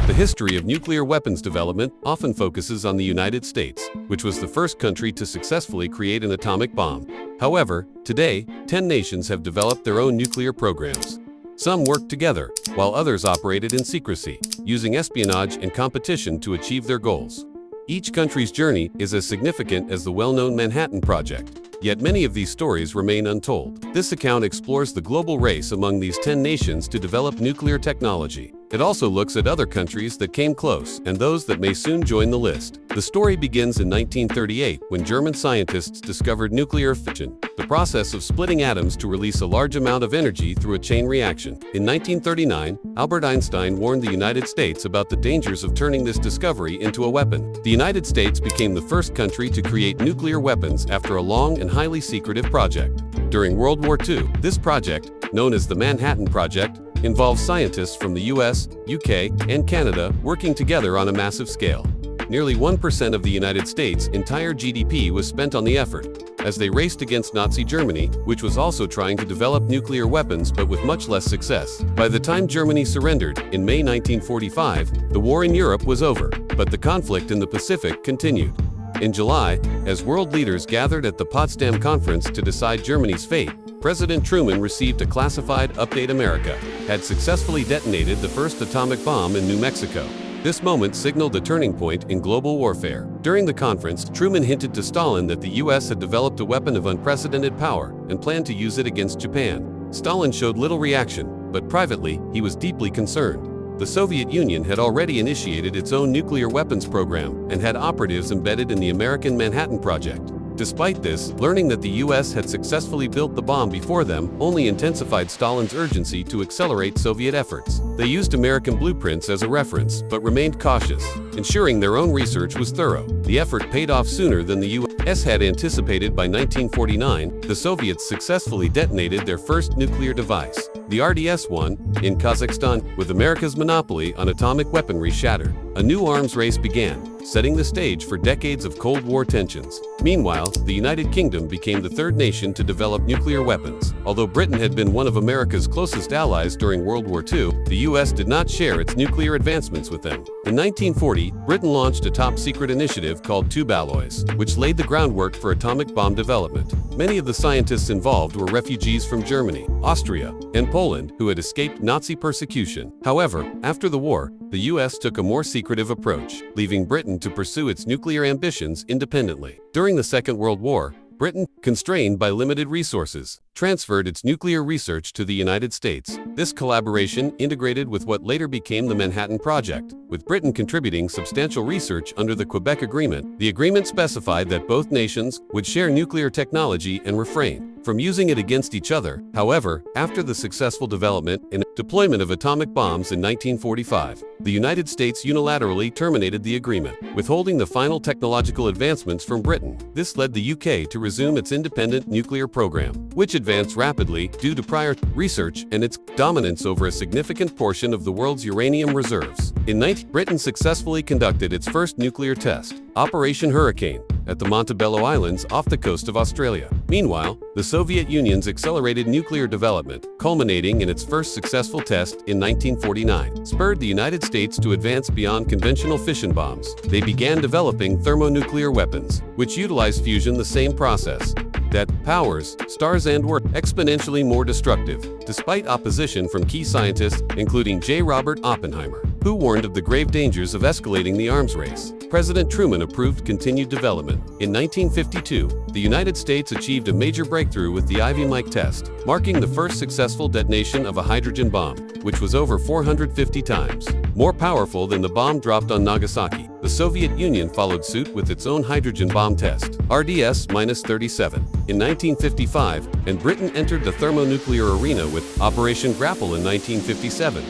The history of nuclear weapons development often focuses on the United States, which was the first country to successfully create an atomic bomb. However, today, 10 nations have developed their own nuclear programs. Some worked together, while others operated in secrecy, using espionage and competition to achieve their goals. Each country's journey is as significant as the well-known Manhattan Project, yet many of these stories remain untold. This account explores the global race among these 10 nations to develop nuclear technology. It also looks at other countries that came close and those that may soon join the list. The story begins in 1938 when German scientists discovered nuclear fission, the process of splitting atoms to release a large amount of energy through a chain reaction. In 1939, Albert Einstein warned the United States about the dangers of turning this discovery into a weapon. The United States became the first country to create nuclear weapons after a long and highly secretive project. During World War II, this project, known as the Manhattan Project, involves scientists from the US, UK, and Canada working together on a massive scale. Nearly 1% of the United States' entire GDP was spent on the effort, as they raced against Nazi Germany, which was also trying to develop nuclear weapons but with much less success. By the time Germany surrendered, in May 1945, the war in Europe was over, but the conflict in the Pacific continued. In July, as world leaders gathered at the Potsdam Conference to decide Germany's fate, President Truman received a classified update. America had successfully detonated the first atomic bomb in New Mexico. This moment signaled a turning point in global warfare. During the conference, Truman hinted to Stalin that the US had developed a weapon of unprecedented power and planned to use it against Japan. Stalin showed little reaction, but privately, he was deeply concerned. The Soviet Union had already initiated its own nuclear weapons program and had operatives embedded in the American Manhattan Project. Despite this, learning that the US had successfully built the bomb before them only intensified Stalin's urgency to accelerate Soviet efforts. They used American blueprints as a reference, but remained cautious, ensuring their own research was thorough. The effort paid off sooner than the US had anticipated. By 1949, the Soviets successfully detonated their first nuclear device, the RDS-1, in Kazakhstan. With America's monopoly on atomic weaponry shattered, a new arms race began, setting the stage for decades of Cold War tensions. Meanwhile, the United Kingdom became the third nation to develop nuclear weapons. Although Britain had been one of America's closest allies during World War II, the US did not share its nuclear advancements with them. In 1940, Britain launched a top-secret initiative called Tube Alloys, which laid the groundwork for atomic bomb development. Many of the scientists involved were refugees from Germany, Austria, and Poland who had escaped Nazi persecution. However, after the war, the US took a more secretive approach, leaving Britain to pursue its nuclear ambitions independently. During the Second World War, Britain, constrained by limited resources, transferred its nuclear research to the United States. This collaboration integrated with what later became the Manhattan Project, with Britain contributing substantial research under the Quebec Agreement. The agreement specified that both nations would share nuclear technology and refrain from using it against each other. However, after the successful development and deployment of atomic bombs in 1945, the United States unilaterally terminated the agreement, withholding the final technological advancements from Britain. This led the UK to resume its independent nuclear program, which advanced rapidly due to prior research and its dominance over a significant portion of the world's uranium reserves. In 19, Britain successfully conducted its first nuclear test, Operation Hurricane, at the Montebello Islands off the coast of Australia. Meanwhile, the Soviet Union's accelerated nuclear development, culminating in its first successful test in 1949, spurred the United States to advance beyond conventional fission bombs. They began developing thermonuclear weapons, which utilize fusion, the same process that powers stars and were exponentially more destructive, despite opposition from key scientists, including J. Robert Oppenheimer, who warned of the grave dangers of escalating the arms race. President Truman approved continued development. In 1952, the United States achieved a major breakthrough with the Ivy Mike test, marking the first successful detonation of a hydrogen bomb, which was over 450 times more powerful than the bomb dropped on Nagasaki. The Soviet Union followed suit with its own hydrogen bomb test, RDS-37, in 1955, and Britain entered the thermonuclear arena with Operation Grapple in 1957.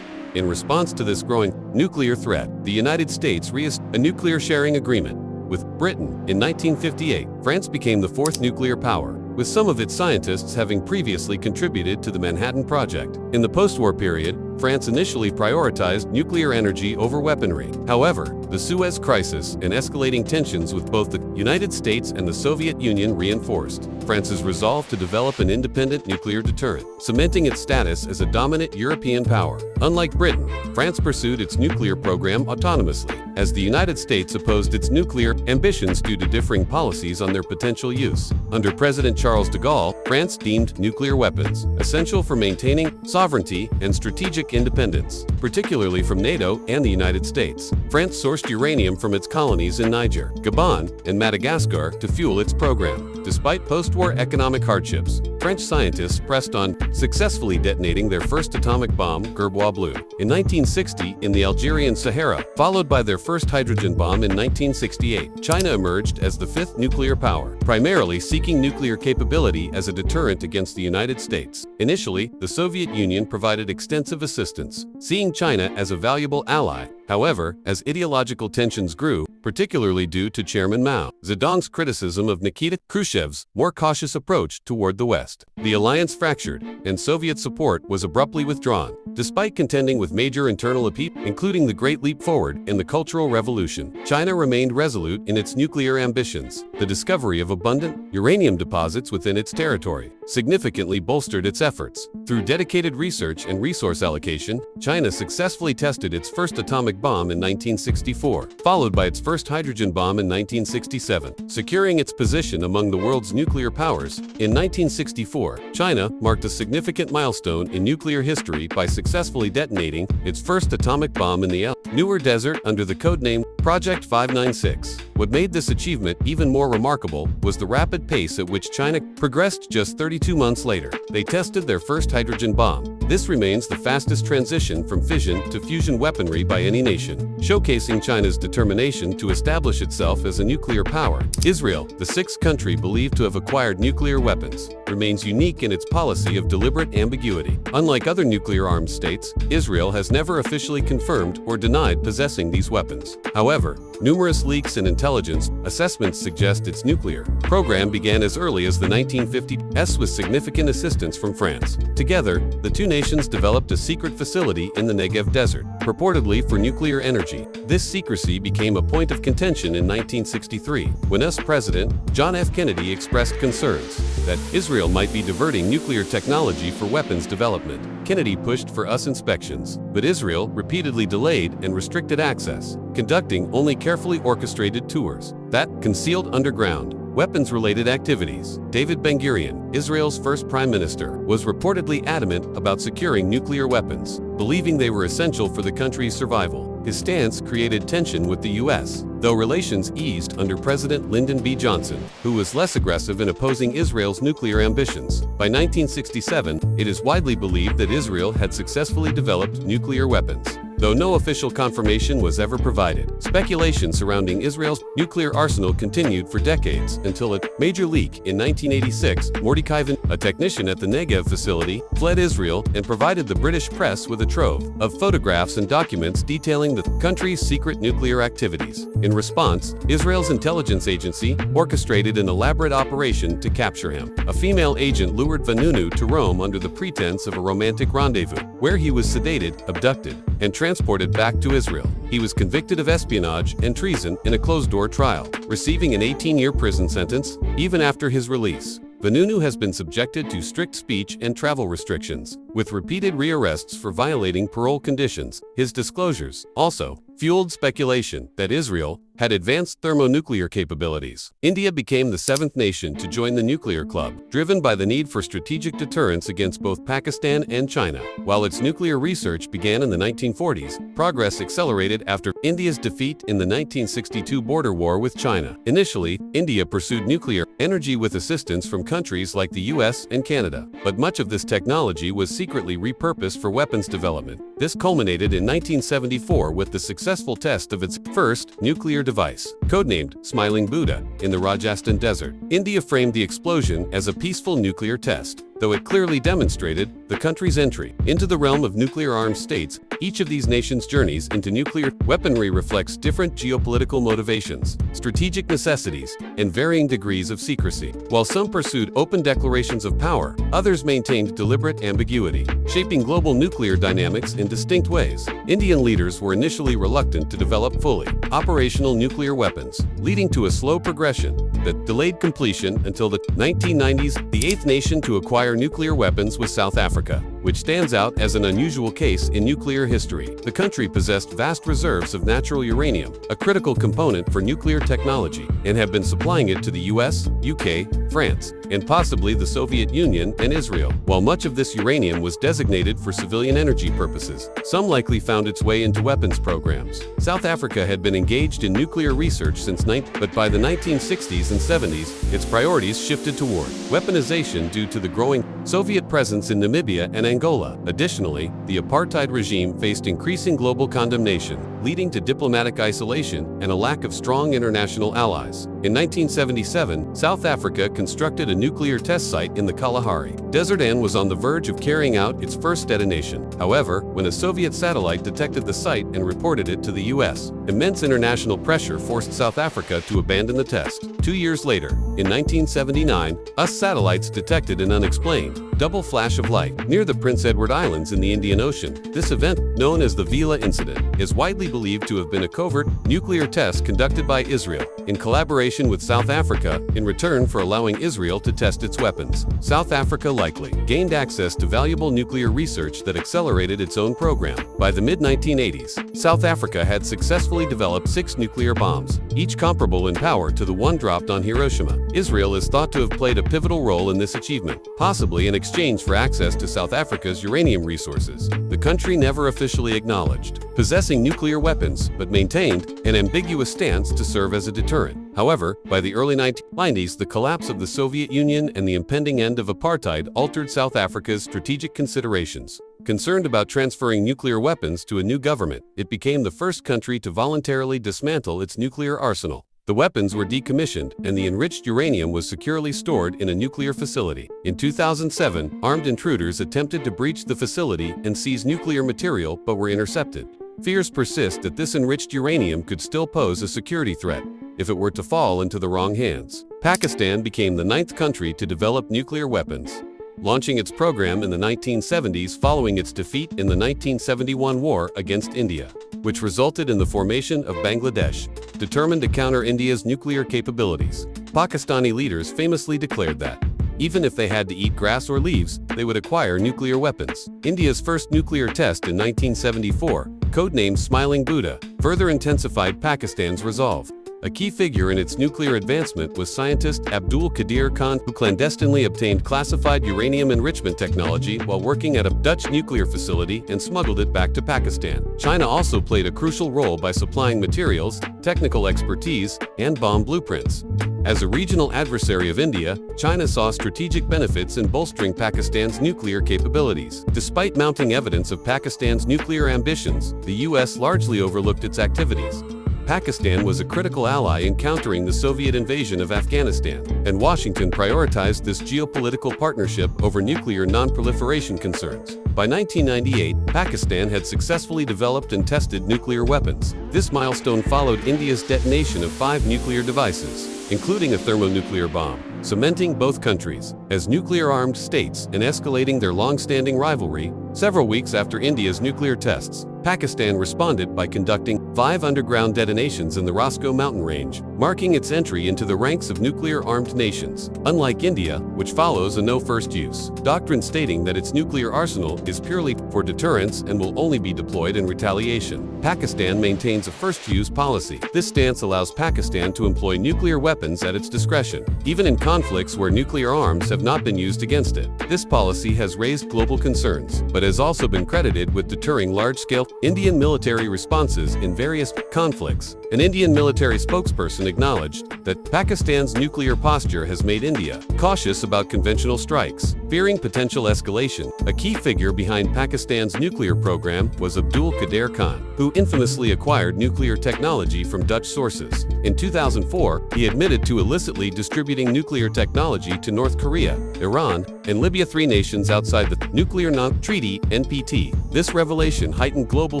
In response to this growing nuclear threat, the United States reached a nuclear sharing agreement with Britain. In 1958, France became the fourth nuclear power, with some of its scientists having previously contributed to the Manhattan Project. In the post-war period, France initially prioritized nuclear energy over weaponry. However, the Suez Crisis and escalating tensions with both the United States and the Soviet Union reinforced France's resolve to develop an independent nuclear deterrent, cementing its status as a dominant European power. Unlike Britain, France pursued its nuclear program autonomously, as the United States opposed its nuclear ambitions due to differing policies on their potential use. Under President Charles de Gaulle, France deemed nuclear weapons essential for maintaining sovereignty and strategic independence, particularly from NATO and the United States. France sourced uranium from its colonies in Niger, Gabon, and Madagascar to fuel its program. Despite post-war economic hardships, French scientists pressed on, successfully detonating their first atomic bomb, Gerbois Bleu, in 1960 in the Algerian Sahara, followed by their first hydrogen bomb in 1968. China emerged as the fifth nuclear power, primarily seeking nuclear capability as a deterrent against the United States. Initially, the Soviet Union provided extensive assistance, seeing China as a valuable ally. However, as ideological tensions grew, particularly due to Chairman Mao Zedong's criticism of Nikita Khrushchev's more cautious approach toward the West, the alliance fractured, and Soviet support was abruptly withdrawn. Despite contending with major internal upheavals, including the Great Leap Forward in the Cultural Revolution, China remained resolute in its nuclear ambitions. The discovery of abundant uranium deposits within its territory significantly bolstered its efforts. Through dedicated research and resource allocation, China successfully tested its first atomic bomb in 1964, followed by its first hydrogen bomb in 1967, securing its position among the world's nuclear powers. In 1964, China marked a significant milestone in nuclear history by successfully detonating its first atomic bomb in the Newer Desert under the codename Project 596. What made this achievement even more remarkable was the rapid pace at which China progressed. Just 32 months later, they tested their first hydrogen bomb. This remains the fastest transition from fission to fusion weaponry by any nation, showcasing China's determination to establish itself as a nuclear power. Israel, the sixth country believed to have acquired nuclear weapons, remains unique in its policy of deliberate ambiguity. Unlike other nuclear-armed states, Israel has never officially confirmed or denied possessing these weapons. However, numerous leaks and intelligence assessments suggest its nuclear program began as early as the 1950s with significant assistance from France. Together, the two nations developed a secret facility in the Negev Desert, purportedly for nuclear energy. This secrecy became a point of contention in 1963, when US President John F. Kennedy expressed concerns that Israel might be diverting nuclear technology for weapons development. Kennedy pushed for US inspections, but Israel repeatedly delayed and restricted access, conducting only carefully orchestrated tours that concealed underground weapons-related activities. David Ben-Gurion, Israel's first prime minister, was reportedly adamant about securing nuclear weapons, believing they were essential for the country's survival. His stance created tension with the U.S., though relations eased under President Lyndon B. Johnson, who was less aggressive in opposing Israel's nuclear ambitions. By 1967, it is widely believed that Israel had successfully developed nuclear weapons, though no official confirmation was ever provided. Speculation surrounding Israel's nuclear arsenal continued for decades until a major leak in 1986. Mordecai Van, a technician at the Negev facility, fled Israel and provided the British press with a trove of photographs and documents detailing the country's secret nuclear activities. In response, Israel's intelligence agency orchestrated an elaborate operation to capture him. A female agent lured Vanunu to Rome under the pretense of a romantic rendezvous, where he was sedated, abducted, and transported back to Israel. He was convicted of espionage and treason in a closed-door trial, receiving an 18-year prison sentence. Even after his release, Vanunu has been subjected to strict speech and travel restrictions, with repeated rearrests for violating parole conditions. His disclosures also fueled speculation that Israel had advanced thermonuclear capabilities. India became the seventh nation to join the nuclear club, driven by the need for strategic deterrence against both Pakistan and China. While its nuclear research began in the 1940s, progress accelerated after India's defeat in the 1962 border war with China. Initially, India pursued nuclear energy with assistance from countries like the US and Canada, but much of this technology was secretly repurposed for weapons development. This culminated in 1974 with the successful test of its first nuclear device, codenamed Smiling Buddha, in the Rajasthan Desert. India framed the explosion as a peaceful nuclear test, though it clearly demonstrated the country's entry into the realm of nuclear-armed states. Each of these nations' journeys into nuclear weaponry reflects different geopolitical motivations, strategic necessities, and varying degrees of secrecy. While some pursued open declarations of power, others maintained deliberate ambiguity, shaping global nuclear dynamics in distinct ways. Indian leaders were initially reluctant to develop fully operational nuclear weapons, leading to a slow progression that delayed completion until the 1990s. The eighth nation to acquire nuclear weapons was South Africa, which stands out as an unusual case in nuclear history. The country possessed vast reserves of natural uranium, a critical component for nuclear technology, and had been supplying it to the US, UK, France, and possibly the Soviet Union and Israel. While much of this uranium was designated for civilian energy purposes, some likely found its way into weapons programs. South Africa had been engaged in nuclear research since but by the 1960s and 70s, its priorities shifted toward weaponization due to the growing Soviet presence in Namibia and Angola. Additionally, the apartheid regime faced increasing global condemnation, leading to diplomatic isolation and a lack of strong international allies. In 1977, South Africa constructed a nuclear test site in the Kalahari Desert and was on the verge of carrying out its first detonation. However, when a Soviet satellite detected the site and reported it to the US, immense international pressure forced South Africa to abandon the test. 2 years later, in 1979, US satellites detected an unexplained double flash of light near the Prince Edward Islands in the Indian Ocean. This event, known as the Vela Incident, is widely believed to have been a covert nuclear test conducted by Israel in collaboration with South Africa in return for allowing Israel to test its weapons. South Africa likely gained access to valuable nuclear research that accelerated its own program. By the mid-1980s, South Africa had successfully developed 6 nuclear bombs, each comparable in power to the one dropped on Hiroshima. Israel is thought to have played a pivotal role in this achievement, possibly in exchange for access to South Africa's uranium resources. The country never officially acknowledged possessing nuclear weapons, but maintained an ambiguous stance to serve as a deterrent. However, by the early 1990s, the collapse of the Soviet Union and the impending end of apartheid altered South Africa's strategic considerations. Concerned about transferring nuclear weapons to a new government, it became the first country to voluntarily dismantle its nuclear arsenal. The weapons were decommissioned, and the enriched uranium was securely stored in a nuclear facility. In 2007, armed intruders attempted to breach the facility and seize nuclear material but were intercepted. Fears persist that this enriched uranium could still pose a security threat if it were to fall into the wrong hands. Pakistan became the 9th country to develop nuclear weapons, launching its program in the 1970s following its defeat in the 1971 war against India, which resulted in the formation of Bangladesh. Determined to counter India's nuclear capabilities, Pakistani leaders famously declared that, even if they had to eat grass or leaves, they would acquire nuclear weapons. India's first nuclear test in 1974, codenamed Smiling Buddha, further intensified Pakistan's resolve. A key figure in its nuclear advancement was scientist Abdul Qadir Khan, who clandestinely obtained classified uranium enrichment technology while working at a Dutch nuclear facility and smuggled it back to Pakistan. China also played a crucial role by supplying materials, technical expertise, and bomb blueprints. As a regional adversary of India, China saw strategic benefits in bolstering Pakistan's nuclear capabilities. Despite mounting evidence of Pakistan's nuclear ambitions, the US largely overlooked its activities. Pakistan was a critical ally in countering the Soviet invasion of Afghanistan, and Washington prioritized this geopolitical partnership over nuclear non-proliferation concerns. By 1998, Pakistan had successfully developed and tested nuclear weapons. This milestone followed India's detonation of 5 nuclear devices, including a thermonuclear bomb, cementing both countries as nuclear-armed states and escalating their long-standing rivalry. Several weeks after India's nuclear tests, Pakistan responded by conducting 5 underground detonations in the Roscoe mountain range, marking its entry into the ranks of nuclear-armed nations. Unlike India, which follows a no-first-use doctrine stating that its nuclear arsenal is purely for deterrence and will only be deployed in retaliation, Pakistan maintains a first-use policy. This stance allows Pakistan to employ nuclear weapons at its discretion, even in conflicts where nuclear arms have not been used against it. This policy has raised global concerns, but but has also been credited with deterring large-scale Indian military responses in various conflicts. An Indian military spokesperson acknowledged that Pakistan's nuclear posture has made India cautious about conventional strikes, fearing potential escalation. A key figure behind Pakistan's nuclear program was Abdul Qadir Khan, who infamously acquired nuclear technology from Dutch sources. In 2004, he admitted to illicitly distributing nuclear technology to North Korea, Iran, and Libya, 3 nations outside the Nuclear Non-Treaty (NPT). This revelation heightened global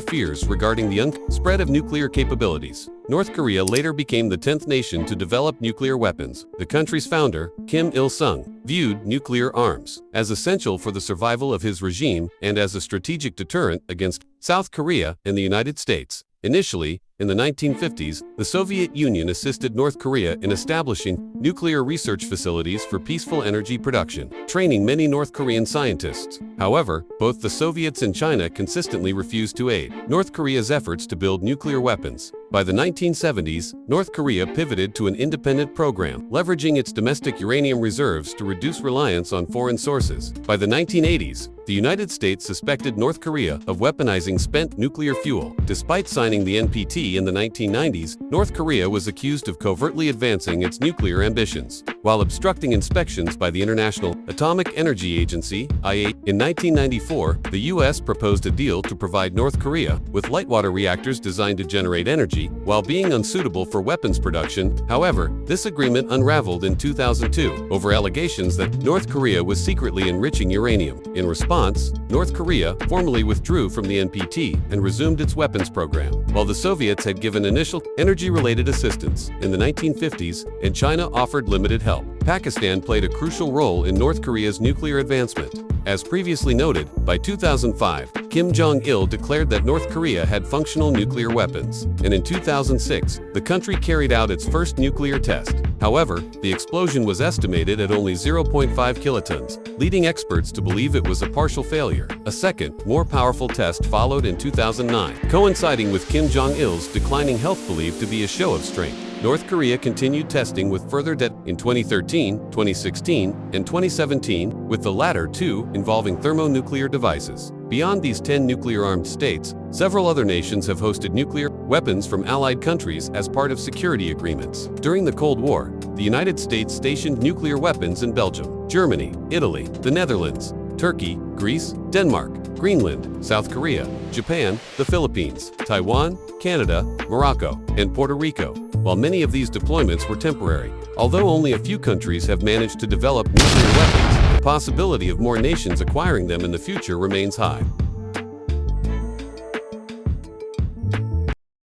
fears regarding the spread of nuclear capabilities. North Korea later became the 10th nation to develop nuclear weapons. The country's founder, Kim Il-sung, viewed nuclear arms as essential for the survival of his regime and as a strategic deterrent against South Korea and the United States. Initially, in the 1950s, the Soviet Union assisted North Korea in establishing nuclear research facilities for peaceful energy production, training many North Korean scientists. However, both the Soviets and China consistently refused to aid North Korea's efforts to build nuclear weapons. By the 1970s, North Korea pivoted to an independent program, leveraging its domestic uranium reserves to reduce reliance on foreign sources. By the 1980s, the United States suspected North Korea of weaponizing spent nuclear fuel. Despite signing the NPT in the 1990s, North Korea was accused of covertly advancing its nuclear ambitions, while obstructing inspections by the International Atomic Energy Agency (IAEA). In 1994, the U.S. proposed a deal to provide North Korea with light water reactors designed to generate energy while being unsuitable for weapons production. However, this agreement unraveled in 2002 over allegations that North Korea was secretly enriching uranium. In response, North Korea formally withdrew from the NPT and resumed its weapons program, while the Soviets had given initial energy-related assistance in the 1950s and China offered limited help. Pakistan played a crucial role in North Korea's nuclear advancement. As previously noted, by 2005, Kim Jong-il declared that North Korea had functional nuclear weapons, and in 2006, the country carried out its first nuclear test. However, the explosion was estimated at only 0.5 kilotons, leading experts to believe it was a partial failure. A second, more powerful test followed in 2009, coinciding with Kim Jong-il's declining health believed to be a show of strength. North Korea continued testing with further in 2013, 2016, and 2017, with the latter two involving thermonuclear devices. Beyond these 10 nuclear-armed states, several other nations have hosted nuclear weapons from allied countries as part of security agreements. During the Cold War, the United States stationed nuclear weapons in Belgium, Germany, Italy, the Netherlands, Turkey, Greece, Denmark, Greenland, South Korea, Japan, the Philippines, Taiwan, Canada, Morocco, and Puerto Rico. While many of these deployments were temporary, although only a few countries have managed to develop nuclear weapons, the possibility of more nations acquiring them in the future remains high.